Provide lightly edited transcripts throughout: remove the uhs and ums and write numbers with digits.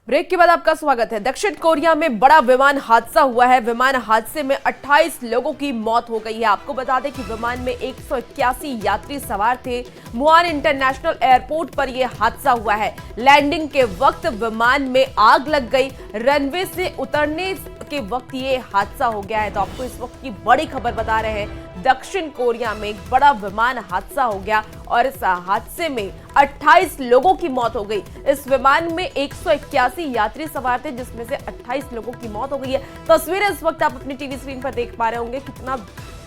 Break के बाद आपका स्वागत है। दक्षिण कोरिया में बड़ा विमान हादसा हुआ है। विमान हादसे में 28 लोगों की मौत हो गई है। आपको बता दें कि विमान में 181 यात्री सवार थे। मुआन इंटरनेशनल एयरपोर्ट पर यह हादसा हुआ है। लैंडिंग के वक्त विमान में आग लग गई। रनवे से उतरने के वक्त ये हादसा हो गया है। तो आपको इस वक्त की बड़ी खबर बता रहे हैं। दक्षिण कोरिया में एक बड़ा विमान हादसा हो गया और इस हादसे में 28 लोगों की मौत हो गई। इस विमान में 181 यात्री सवार थे, जिसमें से 28 लोगों की मौत हो गई है। तस्वीरें इस वक्त आप अपनी टीवी स्क्रीन पर देख पा रहे होंगे कितना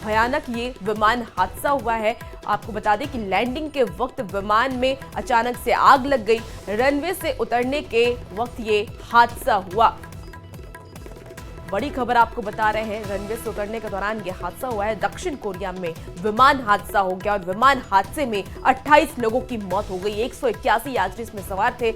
भयानक ये विमान हादसा हुआ है। आपको बता दें कि लैंडिंग के वक्त विमान में अचानक से आग लग गई। रनवे से उतरने के वक्त ये हादसा हुआ। बड़ी खबर आपको बता रहे हैं। रनवे से उतरने के दौरान यह हादसा हुआ है। दक्षिण कोरिया में विमान हादसा हो गया और विमान हादसे में 28 लोगों की मौत हो गई। 181 यात्री इसमें सवार थे।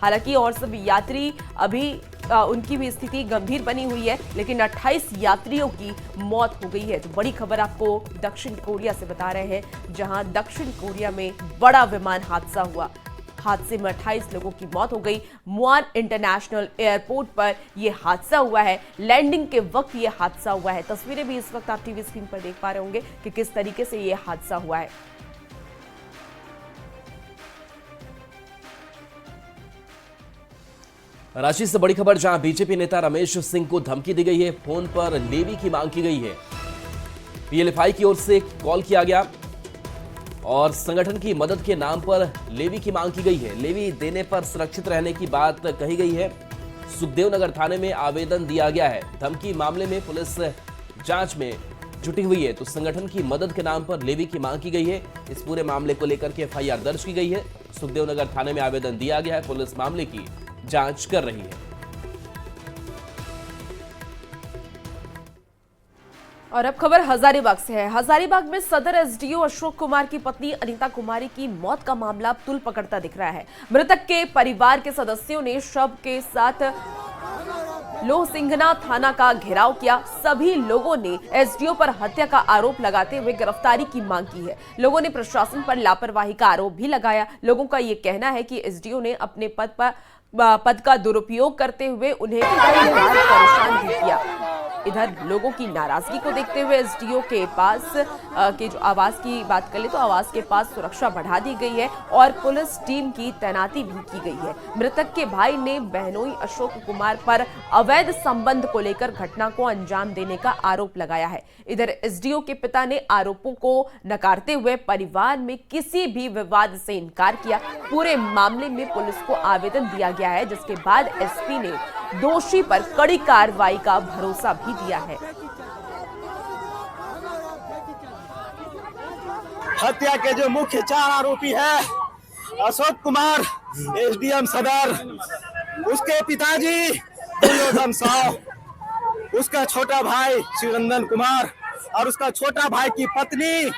हालांकि और सभी यात्री अभी उनकी भी स्थिति गंभीर बनी हुई है, लेकिन 28 यात्रियों की मौत हो गई है। तो बड़ी खबर आपको दक्षिण कोरिया से बता रहे हैं, जहां दक्षिण कोरिया में बड़ा विमान हादसा हुआ। हादसे में 28 लोगों की मौत हो गई। मुआन इंटरनेशनल एयरपोर्ट पर यह हादसा हुआ है। लैंडिंग के वक्त यह हादसा हुआ है। तस्वीरें भी इस वक्त आप टीवी स्क्रीन पर देख पा रहे होंगे कि किस तरीके से यह हादसा हुआ है। रांची से बड़ी खबर, जहां बीजेपी नेता रमेश सिंह को धमकी दी गई है। फोन पर लेवी की मांग की गई है। पीएलएफआई की ओर से कॉल किया गया और संगठन की मदद के नाम पर लेवी की मांग की गई है। लेवी देने पर सुरक्षित रहने की बात कही गई है। सुखदेव नगर थाने में आवेदन दिया गया है। धमकी मामले में पुलिस जांच में जुटी हुई है। तो संगठन की मदद के नाम पर लेवी की मांग की गई है। इस पूरे मामले को लेकर के एफआईआर दर्ज की गई है। सुखदेव नगर थाने में आवेदन दिया गया है। पुलिस मामले की जांच कर रही है। और अब खबर हजारीबाग से है। हजारीबाग में सदर एसडीओ अशोक कुमार की पत्नी अनीता कुमारी की मौत का मामला तुल पकड़ता दिख रहा है। मृतक के परिवार के सदस्यों ने शव के साथ लोहसिंघना थाना का घेराव किया। सभी लोगों ने एसडीओ पर हत्या का आरोप लगाते हुए गिरफ्तारी की मांग की है। लोगों ने प्रशासन पर लापरवाही का आरोप भी लगाया। लोगों का यह कहना है कि एसडीओ ने अपने पद का दुरुपयोग करते हुए उन्हें कई बार परेशान भी किया। इधर लोगों की नाराजगी को देखते हुए एसडीओ के पास के जो आवास की बात कर ले तो आवास के पास सुरक्षा बढ़ा दी गई है और पुलिस टीम की तैनाती भी की गई है। मृतक के भाई ने बहनोई अशोक कुमार पर अवैध संबंध को लेकर घटना को अंजाम देने का आरोप लगाया है। इधर एसडीओ के पिता ने आरोपों को नकारते हुए परिवार में किसी भी विवाद से इनकार किया। पूरे मामले में पुलिस को आवेदन दिया गया है, जिसके बाद एसपी ने दोषी पर कड़ी कार्रवाई का भरोसा भी दिया है। हत्या के जो मुख्य 4 आरोपी है अशोक कुमार एसडीएम सदर, उसके पिताजी दुर्योधन साव, उसका छोटा भाई शिवरंजन कुमार और उसका छोटा भाई की पत्नी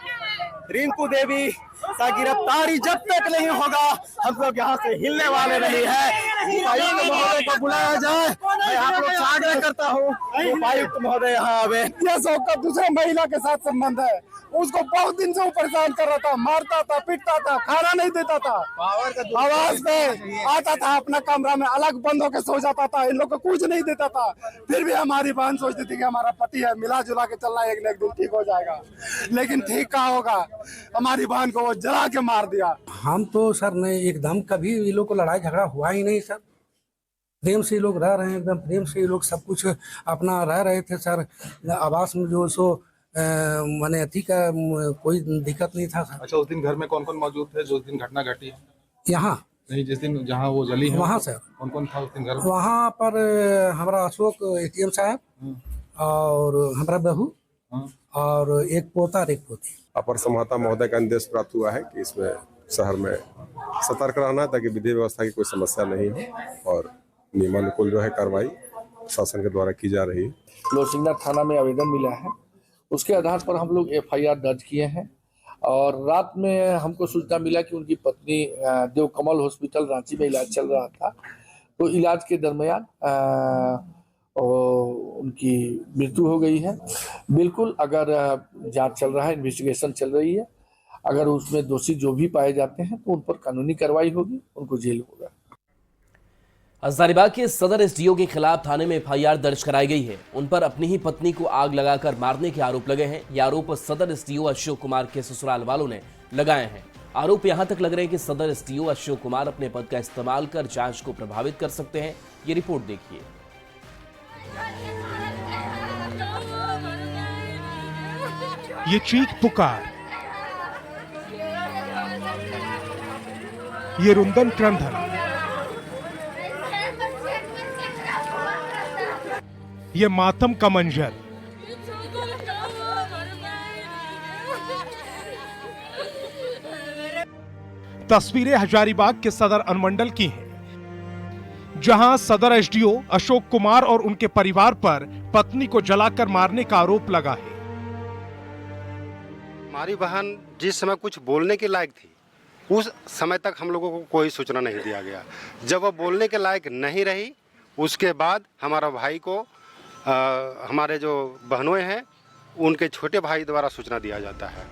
रिंकू देवी का गिरफ्तारी जब तक नहीं होगा हम लोग यहाँ से हिलने वाले नहीं है। उपायुक्त महोदय को बुलाया जाए। मैं आप लोग से आग्रह करता हूँ उपायुक्त महोदय यहाँ आवे। अशोक का दूसरे महिला के साथ संबंध है। उसको बहुत दिन से वो परेशान कर रहा था, मारता था, पीटता था, खाना नहीं देता था, आवाज पे आता था, अपना कमरा में अलग बंद होकर सो जाता था, इन लोग को कुछ नहीं देता था। फिर भी हमारी बहन सोचती थी कि हमारा पति है, मिला जुला के चलना, एक न एक दिन ठीक हो जाएगा। लेकिन ठीक कहाँ होगा, हमारी बहन को वो जला के मार दिया। हम तो सर नहीं, एकदम कभी ये लोग को लड़ाई झगड़ा हुआ ही नहीं सर। प्रेम से लोग रह रहे हैं, एकदम प्रेम से ये लोग सब कुछ अपना रह रहे थे सर। आवास में जो सो माने अथी का कोई दिक्कत नहीं था सर। अच्छा, उस दिन घर में कौन कौन मौजूद थे जो उस दिन घटना घटी है? यहाँ नहीं, जिस दिन जहाँ वो जली है वहाँ सर कौन कौन था उस दिन घर में? वहाँ पर हमारा अशोक एटीएम साहब और हमारा बहू और एक पोता और एक पोती। अपर समाहर्ता महोदय का निर्देश प्राप्त हुआ है कि इसमें शहर में सतर्क रहना है ताकि विधि व्यवस्था की कोई समस्या नहीं हो और नियमानुकूल जो है कार्रवाई शासन के द्वारा की जा रही है। लोहसिंघना थाना में आवेदन मिला है, उसके आधार पर हम लोग एफआईआर दर्ज किए हैं। और रात में हमको सूचना मिला कि उनकी पत्नी देवकमल हॉस्पिटल रांची में इलाज चल रहा था, तो इलाज के दरमियान उनकी मृत्यु हो गई है। बिल्कुल, अगर जांच चल रहा है, इन्वेस्टिगेशन चल रही है, अगर उसमें दोषी जो भी पाए जाते हैं तो उन पर कानूनी कार्रवाई होगी, उनको जेल होगा। हजारीबाग के सदर एसडीओ के खिलाफ थाने में एफआईआर दर्ज कराई गई है। उन पर अपनी ही पत्नी को आग लगाकर मारने के आरोप लगे हैं। ये आरोप सदर एसडीओ अशोक कुमार के ससुराल वालों ने लगाए हैं। आरोप यहां तक लग रहे हैं कि सदर एसडीओ अशोक कुमार अपने पद का इस्तेमाल कर जांच को प्रभावित कर सकते हैं। ये रिपोर्ट देखिए। ये चीख पुकार, ये रुंदन क्रंदन, ये मातम का मंजर, तस्वीरें हजारीबाग के सदर अनुमंडल की हैं, जहां सदर एसडीओ अशोक कुमार और उनके परिवार पर पत्नी को जलाकर मारने का आरोप लगा है। हमारी बहन जिस समय कुछ बोलने के लायक थी, उस समय तक हम लोगों को कोई सूचना नहीं दिया गया। जब वह बोलने के लायक नहीं रही, उसके बाद हमारा भाई को हमारे जो बहनों हैं उनके छोटे भाई द्वारा सूचना दिया जाता है।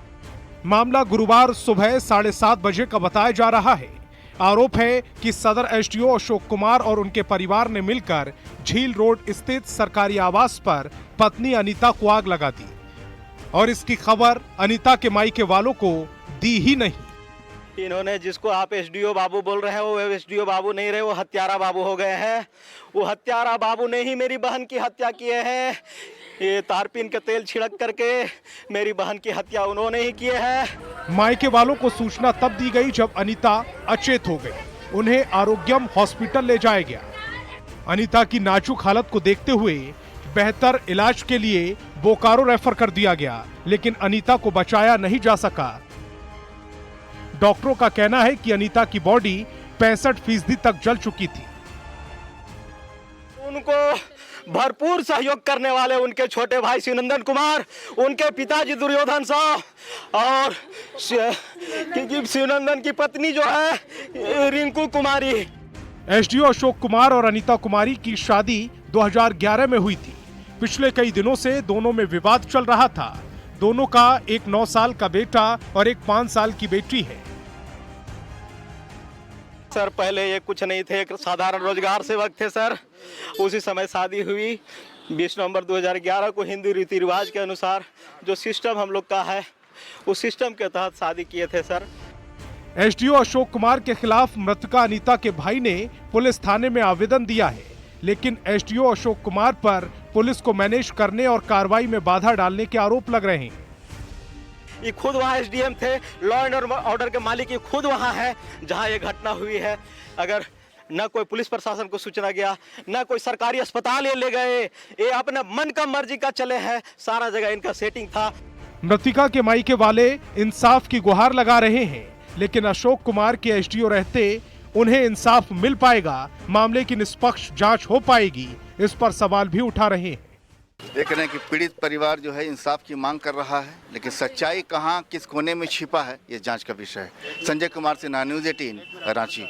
मामला गुरुवार सुबह 7:30 बजे का बताया जा रहा है। आरोप है कि सदर एसडीओ अशोक कुमार और उनके परिवार ने मिलकर झील रोड स्थित सरकारी आवास पर पत्नी अनीता को आग लगा दी और इसकी खबर अनीता के मायके वालों को दी ही नहीं। इन्होंने जिसको आप एसडीओ बाबू बोल रहे हैं, वो एसडीओ बाबू नहीं रहे, वो हत्यारा बाबू हो गए हैं। वो हत्यारा बाबू ने ही मेरी बहन की हत्या किए हैं। ये तारपीन का तेल छिड़क करके मेरी बहन की हत्या उन्होंने ही किए हैं। मायके वालों को सूचना तब दी गई जब अनीता अचेत हो गई। उन्हें आरोग्यम हॉस्पिटल ले जाया गया। अनीता की नाजुक हालत को देखते हुए बेहतर इलाज के लिए बोकारो रेफर कर दिया गया, लेकिन अनीता को बचाया नहीं जा सका। डॉक्टरों का कहना है कि अनीता की बॉडी 65% तक जल चुकी थी। उनको भरपूर सहयोग करने वाले उनके छोटे भाई शिवनंदन कुमार, उनके पिताजी दुर्योधन साह और शिवनंदन की पत्नी जो है रिंकू कुमारी। एसडीओ अशोक कुमार और अनीता कुमारी की शादी 2011 में हुई थी। पिछले कई दिनों से दोनों में विवाद चल रहा था। दोनों का एक 9 साल का बेटा और एक 5 साल की बेटी है। सर पहले ये कुछ नहीं थे, एक साधारण रोजगार सेवक थे सर। उसी समय शादी हुई 20 नवंबर 2011 को हिंदू रीति रिवाज के अनुसार जो सिस्टम हम लोग का है, उस सिस्टम के तहत शादी किए थे सर। एसडीओ अशोक कुमार के खिलाफ मृतका अनीता के भाई ने पुलिस थाने में आवेदन दिया है, लेकिन एसडीओ अशोक कुमार पर पुलिस को मैनेज करने और कार्रवाई में बाधा डालने के आरोप लग रहे हैं। ये खुद वहाँ एसडीएम थे, लॉ एंड ऑर्डर के मालिक ये खुद वहाँ है जहाँ ये घटना हुई है। अगर न कोई पुलिस प्रशासन को सूचना गया, न कोई सरकारी अस्पताल ये ले गए, ये अपने मन का मर्जी का चले हैं, सारा जगह इनका सेटिंग था। मृतिका के मायके वाले इंसाफ की गुहार लगा रहे हैं, लेकिन अशोक कुमार के एसडीओ रहते उन्हें इंसाफ मिल पाएगा, मामले की निष्पक्ष जांच हो पाएगी, इस पर सवाल भी उठा रहे हैं। देख रहे हैं कि पीड़ित परिवार जो है इंसाफ की मांग कर रहा है, लेकिन सच्चाई कहां किस कोने में छिपा है, ये जांच का विषय है। संजय कुमार सिन्हा, न्यूज़ 18 रांची।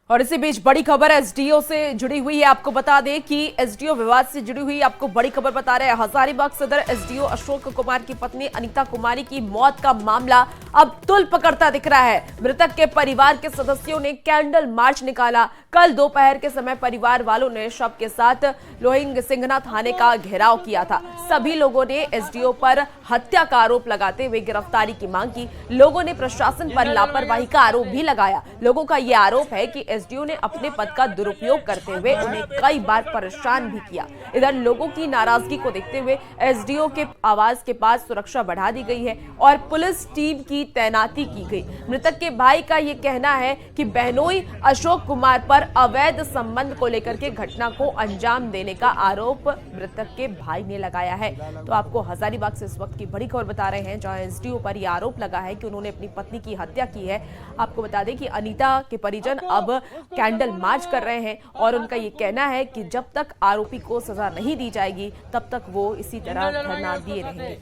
और इसी बीच बड़ी खबर एसडीओ से जुड़ी हुई है। आपको बता दें कि एसडीओ विवाद से जुड़ी हुई आपको बड़ी खबर बता रहे हैं। हजारीबाग सदर एसडीओ अशोक कुमार की पत्नी अनीता कुमारी की मौत का मामला अब तुल पकड़ता दिख रहा है। मृतक के परिवार के सदस्यों ने कैंडल मार्च निकाला। कल दोपहर के समय परिवार वालों ने शव के साथ लोहिंग सिंघना थाने का घेराव किया था। सभी लोगों ने एसडीओ पर हत्या का आरोप लगाते हुए गिरफ्तारी की मांग की। लोगों ने प्रशासन पर लापरवाही का आरोप भी लगाया। लोगों का यह आरोप है कि एसडीओ ने अपने पद का दुरुपयोग करते हुए उन्हें कई बार परेशान भी किया। इधर लोगों की नाराजगी को देखते हुए एसडीओ के आवास के पास सुरक्षा बढ़ा दी गई है और पुलिस टीम की तैनाती की गई। मृतक के भाई का यह कहना है कि बहनोई अशोक कुमार पर अवैध संबंध को लेकर के घटना को अंजाम देने का आरोप मृतक के भाई ने लगाया है। तो आपको हजारीबाग से इस वक्त की बड़ी खबर बता रहे हैं, जहां एसडीओ पर यह आरोप लगा है कि उन्होंने अपनी पत्नी की हत्या की है। आपको बता दें कि अनीता के परिजन अब कैंडल मार्च कर रहे हैं और उनका ये कहना है कि जब तक आरोपी को सजा नहीं दी जाएगी तब तक वो इसी तरह धरना दिए रहेंगे।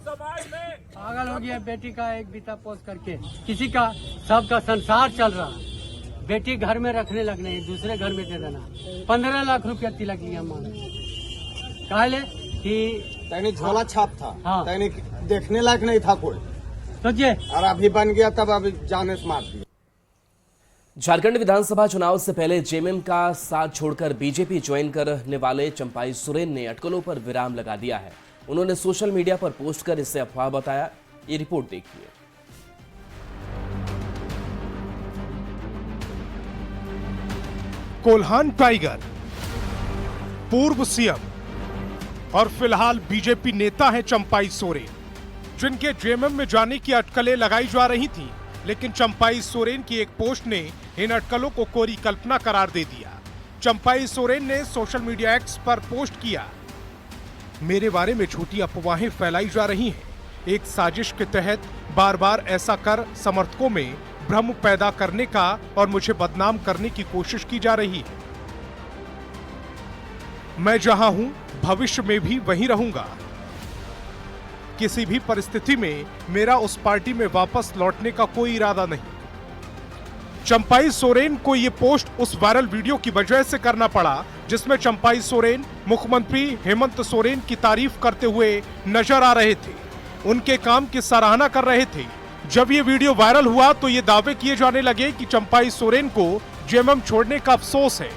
पागल हो गया, बेटी का एक बीता पोस्ट करके किसी का सबका संसार चल रहा। बेटी घर में रखने लगने, दूसरे घर में दे देना। 15 लाख रुपया तिलक लिया मांग कहले कि झोला छाप था। हाँ। देखने लायक नहीं था कोई, तो ये और अभी बन गया तब अभी जाने से मार दिया। झारखंड विधानसभा चुनाव से पहले जेएमएम का साथ छोड़कर बीजेपी ज्वाइन करने वाले चंपाई सोरेन ने अटकलों पर विराम लगा दिया है। उन्होंने सोशल मीडिया पर पोस्ट कर इसे अफवाह बताया। ये रिपोर्ट देखिए। कोल्हान टाइगर, पूर्व सीएम और फिलहाल बीजेपी नेता हैं चंपाई सोरेन, जिनके जेएमएम में जाने की अटकलें लगाई जा रही थीं, लेकिन चंपाई सोरेन की एक पोस्ट ने इन अटकलों को कोरी कल्पना करार दे दिया। चंपाई सोरेन ने सोशल मीडिया एक्स पर पोस्ट किया, मेरे बारे में झूठी अफवाहें फैलाई जा रही हैं। एक साजिश के तहत बार बार ऐसा कर समर्थकों में भ्रम पैदा करने का और मुझे बदनाम करने की कोशिश की जा रही है। मैं जहां हूं भविष्य में भी वहीं रहूंगा। किसी भी परिस्थिति में मेरा उस पार्टी में वापस लौटने का कोई इरादा नहीं। चंपाई सोरेन को यह पोस्ट उस वायरल वीडियो की वजह से करना पड़ा जिसमें चंपाई सोरेन मुख्यमंत्री हेमंत सोरेन की तारीफ करते हुए नजर आ रहे थे, उनके काम की सराहना कर रहे थे। जब ये वीडियो वायरल हुआ तो ये दावे किए जाने लगे कि चंपाई सोरेन को जेएमएम छोड़ने का अफसोस है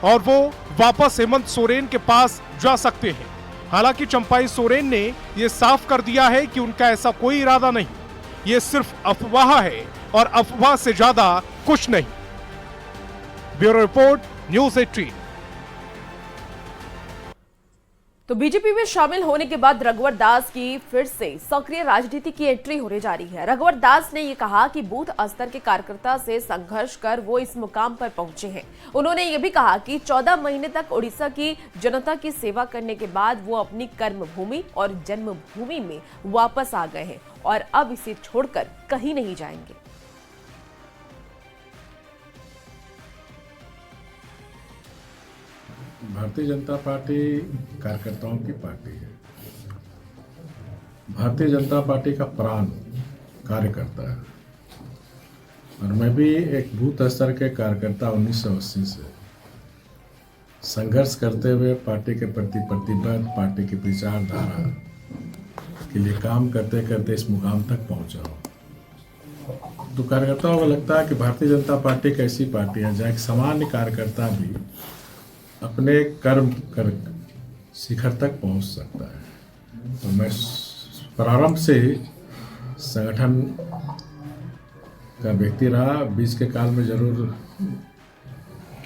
और वो वापस हेमंत सोरेन के पास जा सकते हैं। हालांकि चंपाई सोरेन ने यह साफ कर दिया है कि उनका ऐसा कोई इरादा नहीं, ये सिर्फ अफवाह है और अफवाह से ज्यादा कुछ नहीं। Bureau report, news 18। तो बीजेपी में शामिल होने के बाद रघुवर दास की फिर से सक्रिय राजनीति की एंट्री होने जा रही है। रघुवर दास ने यह कहा कि बूथ स्तर के कार्यकर्ता से संघर्ष कर वो इस मुकाम पर पहुंचे हैं। उन्होंने ये भी कहा कि 14 महीने तक उड़ीसा की जनता की सेवा करने के बाद वो अपनी कर्मभूमि और जन्मभूमि में वापस आ गए हैं और अब इसे छोड़कर कहीं नहीं जाएंगे। भारतीय जनता पार्टी कार्यकर्ताओं की पार्टी है। भारतीय जनता पार्टी का प्राण कार्यकर्ता है और मैं भी एक बूथ स्तर के कार्यकर्ता 1980 से संघर्ष करते हुए पार्टी के प्रति प्रतिबद्ध, पार्टी की विचारधारा के लिए काम करते करते इस मुकाम तक पहुंचा हूँ। तो कार्यकर्ताओं को लगता है कि भारतीय जनता पार्टी एक ऐसी पार्टी है जहाँ एक सामान्य कार्यकर्ता भी अपने कर्म कर शिखर तक पहुंच सकता है। तो मैं प्रारंभ से ही संगठन का व्यक्ति रहा। बीच के काल में जरूर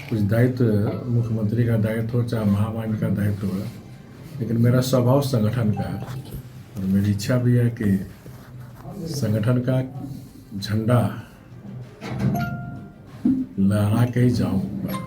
कुछ दायित्व, मुख्यमंत्री का दायित्व हो चाहे महामहिम का दायित्व हो, लेकिन मेरा स्वभाव संगठन का है और मेरी इच्छा भी है कि संगठन का झंडा लहरा के ही जाऊंगा।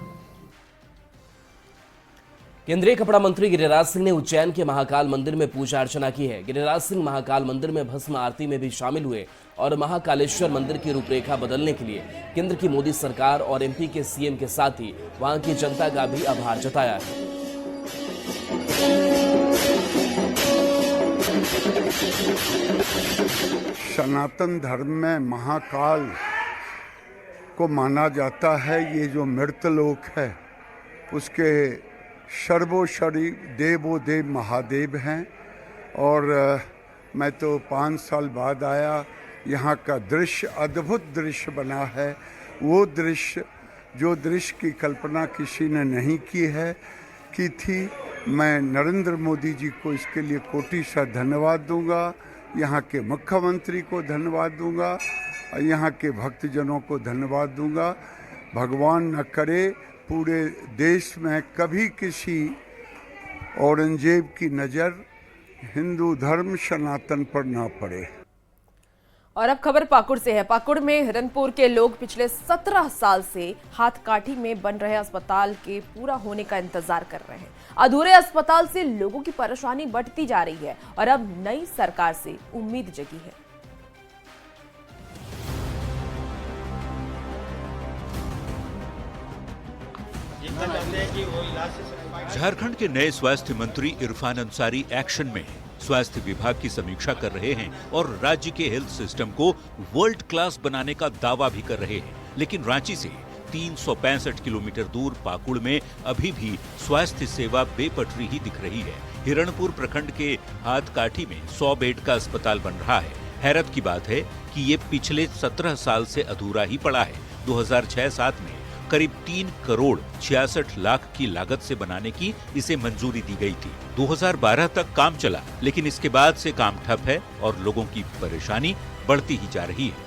केंद्रीय कपड़ा मंत्री गिरिराज सिंह ने उज्जैन के महाकाल मंदिर में पूजा अर्चना की है। गिरिराज सिंह महाकाल मंदिर में भस्म आरती में भी शामिल हुए और महाकालेश्वर मंदिर की रूपरेखा बदलने के लिए केंद्र की मोदी सरकार और एमपी के सीएम के साथ ही वहां की जनता का भी आभार जताया है। सनातन धर्म में महाकाल को माना जाता है। ये जो मृतलोक है उसके सर्वोपरि देवो देव महादेव हैं और मैं तो 5 साल बाद आया। यहाँ का दृश्य अद्भुत दृश्य बना है। वो दृश्य जो दृश्य की कल्पना किसी ने नहीं की थी। मैं नरेंद्र मोदी जी को इसके लिए कोटि सा धन्यवाद दूंगा, यहाँ के मुख्यमंत्री को धन्यवाद दूंगा, यहाँ के भक्तजनों को धन्यवाद दूंगा। भगवान न करे पूरे देश में कभी किसी औरंगजेब की नज़र हिंदू धर्म सनातन पर ना पड़े। और अब खबर पाकुड़ से है। पाकुड़ में हिरनपुर के लोग पिछले 17 साल से हाथकाठी में बन रहे अस्पताल के पूरा होने का इंतजार कर रहे हैं। अधूरे अस्पताल से लोगों की परेशानी बढ़ती जा रही है और अब नई सरकार से उम्मीद जगी है। झारखंड के नए स्वास्थ्य मंत्री इरफान अंसारी एक्शन में स्वास्थ्य विभाग की समीक्षा कर रहे हैं और राज्य के हेल्थ सिस्टम को वर्ल्ड क्लास बनाने का दावा भी कर रहे हैं। लेकिन रांची से 365 किलोमीटर दूर पाकुड़ में अभी भी स्वास्थ्य सेवा बेपटरी ही दिख रही है। हिरणपुर प्रखंड के हाथकाठी में 100 बेड का अस्पताल बन रहा है। हैरत की बात है कि ये पिछले 17 साल से अधूरा ही पड़ा है। 2006-7 में करीब 3 करोड़ 66 लाख की लागत से बनाने की इसे मंजूरी दी गई थी। 2012 तक काम चला, लेकिन इसके बाद से काम ठप है और लोगों की परेशानी बढ़ती ही जा रही है।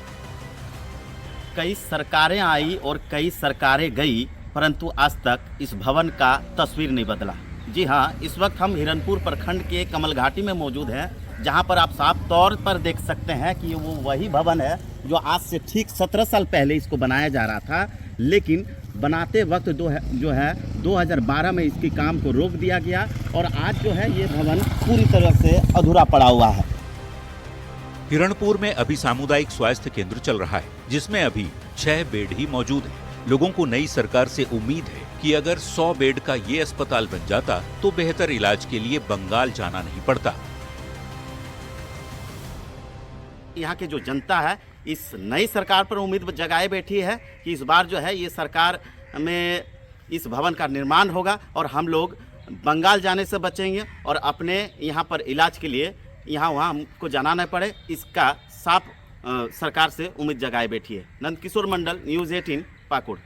कई सरकारें आई और कई सरकारें गई, परंतु आज तक इस भवन का तस्वीर नहीं बदला। जी हाँ, इस वक्त हम हिरनपुर प्रखंड के कमल घाटी में मौजूद हैं, जहां पर आप साफ तौर पर देख सकते हैं कि वो वही भवन है जो आज से ठीक 17 साल पहले इसको बनाया जा रहा था, लेकिन बनाते वक्त जो है 2012 में इसके काम को रोक दिया गया और आज जो है ये भवन पूरी तरह से अधूरा पड़ा हुआ है। हिरणपुर में अभी सामुदायिक स्वास्थ्य केंद्र चल रहा है, जिसमें अभी 6 बेड ही मौजूद हैं। लोगों को नई सरकार से उम्मीद है कि अगर 100 बेड का ये अस्पताल बन जाता तो बेहतर इलाज के लिए बंगाल जाना नहीं पड़ता। यहाँ की जो जनता है इस नई सरकार पर उम्मीद जगाए बैठी है कि इस बार जो है ये सरकार में इस भवन का निर्माण होगा और हम लोग बंगाल जाने से बचेंगे और अपने यहाँ पर इलाज के लिए यहाँ वहाँ हमको जाना न पड़े, इसका साफ सरकार से उम्मीद जगाए बैठी है। नंदकिशोर मंडल, न्यूज़ 18, पाकुड़।